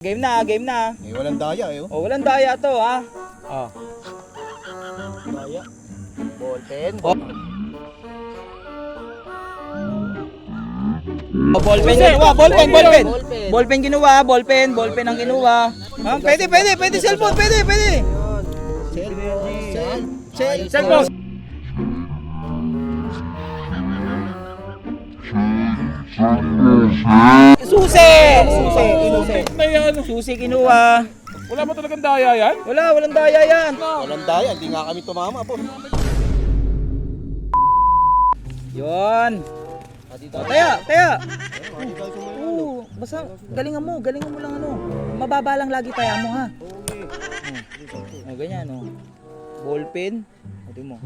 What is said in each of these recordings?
Game na, game na. Eh, walang daya eh. Oh, walang daya to, ha? Oh. Daya. Ballpen. Oh, ballpen ginawa, ballpen. Ballpen ginawa, ballpen ang ginawa. Ha? Pwede, cellphone, pwede. Cellphone. Susi kinuha. Wala mo talagang daya yan? Walang daya yan. Walang daya, hindi nga kami tumama po. Yun. Oh, taya. Basta galingan mo lang ano. Mababa lang lagi taya mo, ha. Oh, ganyan, oh. Ballpen. Ito mo.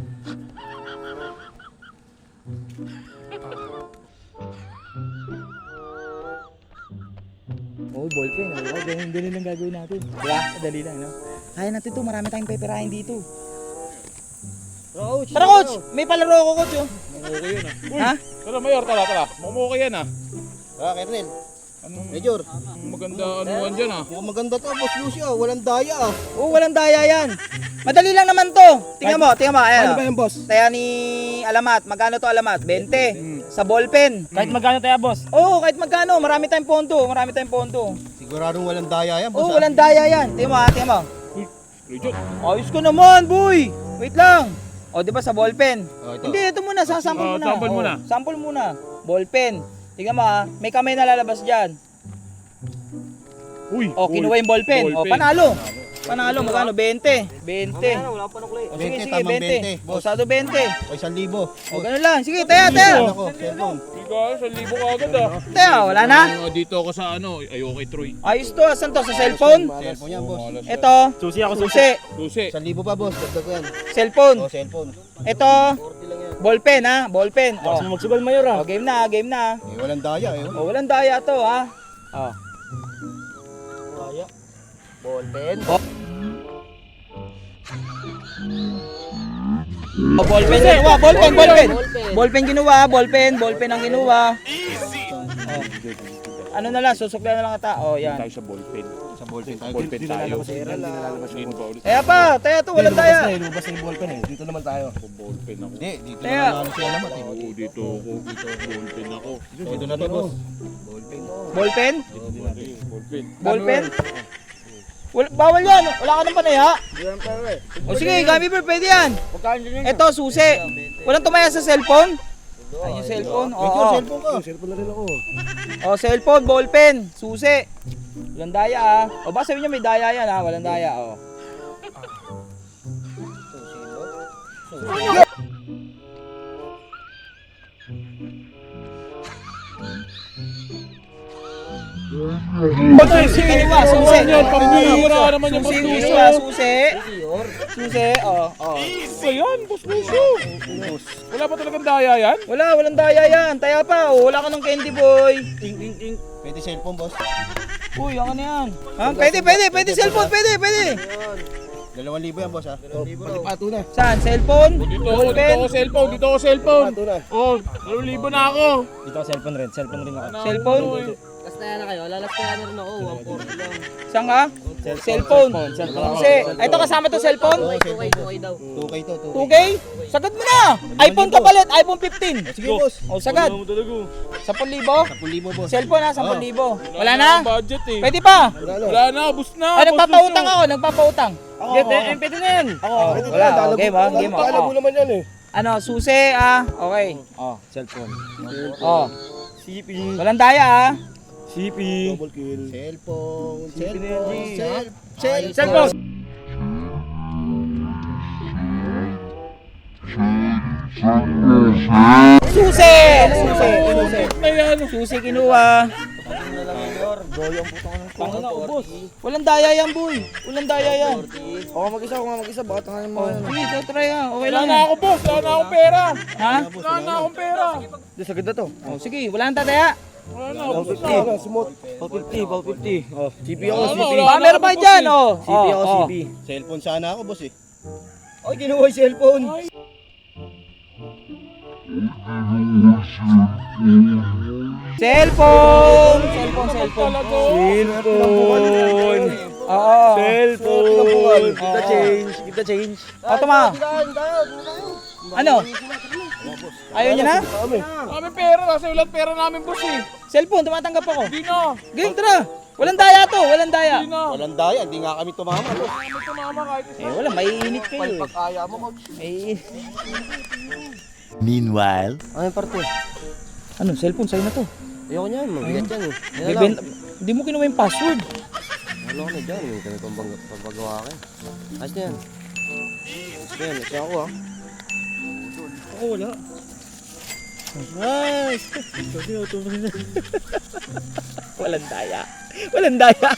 Oh, ballpen. Oh, ganun lang gagawin natin. Diba? Dali lang, no? Kaya natin to, marami tayong peperahin dito. Tara, coach! May palaro ako, coach, oh. Mamukay yan ah. Uy, Ha? tara Mayor, tara. Mamukay yan ah. Kernel. Anong Major. maganda anuan dyan ah. Mukhang maganda to, Boss Lucio. Walang daya ah. Oh, walang daya yan. Madali lang naman to. Tingnan mo, ayan. Ano ba yan, boss? Taya ni Alamat. Magkano to, Alamat? 20. Sa ballpen. Kahit magkano tayo, boss? Oo, kahit magkano. Marami tayong pondo. Siguradong walang daya yan, boss. Oo, walang daya yan. Tingnan mo. Uy, legit. Ayos ko naman, boy. Wait lang. O, di ba sa ballpen? Oh, ito. Hindi, ito muna. Sasample muna. sample muna. Sample muna. Ballpen. Tingnan mo, ha. May kamay na lalabas dyan. Uy, O, kinuha yung ballpen. O, panalo. Magkano? 20. Wala pa nuklay. O, sige, 20, tamang 20, O, boss. sado 20. O, 1,000. O, ganun lang. Sige, taya. Ako, cellphone. Ika, 1,000 ka agad ah. Taya, wala na. Dito ako sa ano, ayoko kay Troy. Ayos to. Asan to? Sa cellphone? Cellphone yan, boss. Ito. Susi ako, Susi. Susi. 1,000 pa, boss. Dagdag ko yan. Cellphone. O, cellphone. Ito. Ballpen, ha? Ballpen. Boss O. mo magsugal, Mayor, ah. O, game na. Eh, walang daya eh. O, walang daya to, ha? O. Daya. Ballpen. O, ballpen ginawa, ballpen ginawa, ballpen ang ginawa. O. Ano na lang, susuklan na lang kita. O, yan. Tayo sa ballpen. Sa ballpen tayo. Ballpen tayo. Hindi ba ulit? Taya pa, to, walang daya. Lubas na yung ballpen eh. Dito naman tayo. Ako ballpen ako. Hindi, dito Taya. na lang si Alamat eh. Oo, dito ako. Ballpen ako. Dito na to, boss. Ballpen? Ballpen. Ballpen? Bawal yan, wala ka ng panaya. O sige, Gummy Bear, pwede yan. Ito, susi. Walang tumaya sa cellphone? Ay, yung cellphone? Medyo, Oo. cellphone ka. Cellphone na rin ako. O, cellphone, ballpen, susi. Walang daya, ah. O, baka sabihin niya may daya yan, ha? Walang daya, o. Susi kaniwa, susi. Pambira naman yung Susi, Boss kaniwa, Lucio. susi. Susi, o. Ba yan, Boss Lucio? Wala pa talagang daya yan? Walang daya yan. Taya pa, o. Wala ka ng candy boy. Pwede cellphone, boss. Uy, ako na yan. Ha? Pwede, cellphone, pwede. 2,000 yan, boss ha. 2,000. Pato na. Saan? Cellphone? Dito Ballpen? ako cellphone. Oh, 2,000 na ako. Dito ako cellphone rin ako. Cellphone? Last na na kayo. Last na rin ako. 140 lang. Saan ka? Cellphone. Kasi, ito kasama to cellphone? Okay daw. 2K to, 2K. 2K? Sagad mo na! iPhone ka palit, iPhone 15. Sige, boss. O, sagad. 10,000? 10,000, boss. Cellphone ha, 10,000. Wala na? Budget eh. Pwede pa? Wala na, bus na. Ay, nagpapautang ako, nagpapautang. Pwede na yan. Wala, o, game ha, game Alam mo ha. naman yan eh. Ano, susi okay. Cellphone. CP. Walang daya ha. CP. Double kill. Cellphone. Cellphone. Susi! Na yan. Susi kinuha. Tangina, ubos. Walang daya yan, boy. Walang daya yan. Ako mag-isa. Baka tangan mo. Sige, try ha. Okay Wala lang na yan. ako, boss. Wala na akong pera. Ha? Wala na akong pera. Sagad na to. Oh, sige, wala nang tataya. Wala na, ubos na. 450. Oh, CP ako, Wala na, CP. wala. Baka meron pa dyan, oh. CP ako, CP. Cellphone sana ako, boss eh. Ay, kinuha yung cellphone. Ay. Cellphone! Cellphone, cellphone. Talaga. Cellphone. Oo. Cellphone. Keep the change. Keep the change. Ito ma. Ano? Ayaw niya na? Kami pera, kasi ulat pera namin boss eh. Cellphone, tumatanggap ako. Hindi na. Game, tara. Walang daya to, walang daya. Hindi na. Walang daya, hindi nga kami tumama. boss. Kami tumama kahit isa. Eh, wala, maiinit kayo eh. Pag-aya mo, coach. Maiinit. Meanwhile, Ano yung parte? Ano, cellphone, sa'yo na to. Ayoko niyan. Mabigat yan eh. Yan na lang. Bibenta, hindi mo kinuha yung password. Ano ka na dyan? May kami pambagawa ka eh. Ayos na yan. Ayos na yan. Ayos na ako ah. Ako, wala. Nice! Walang daya. Walang daya.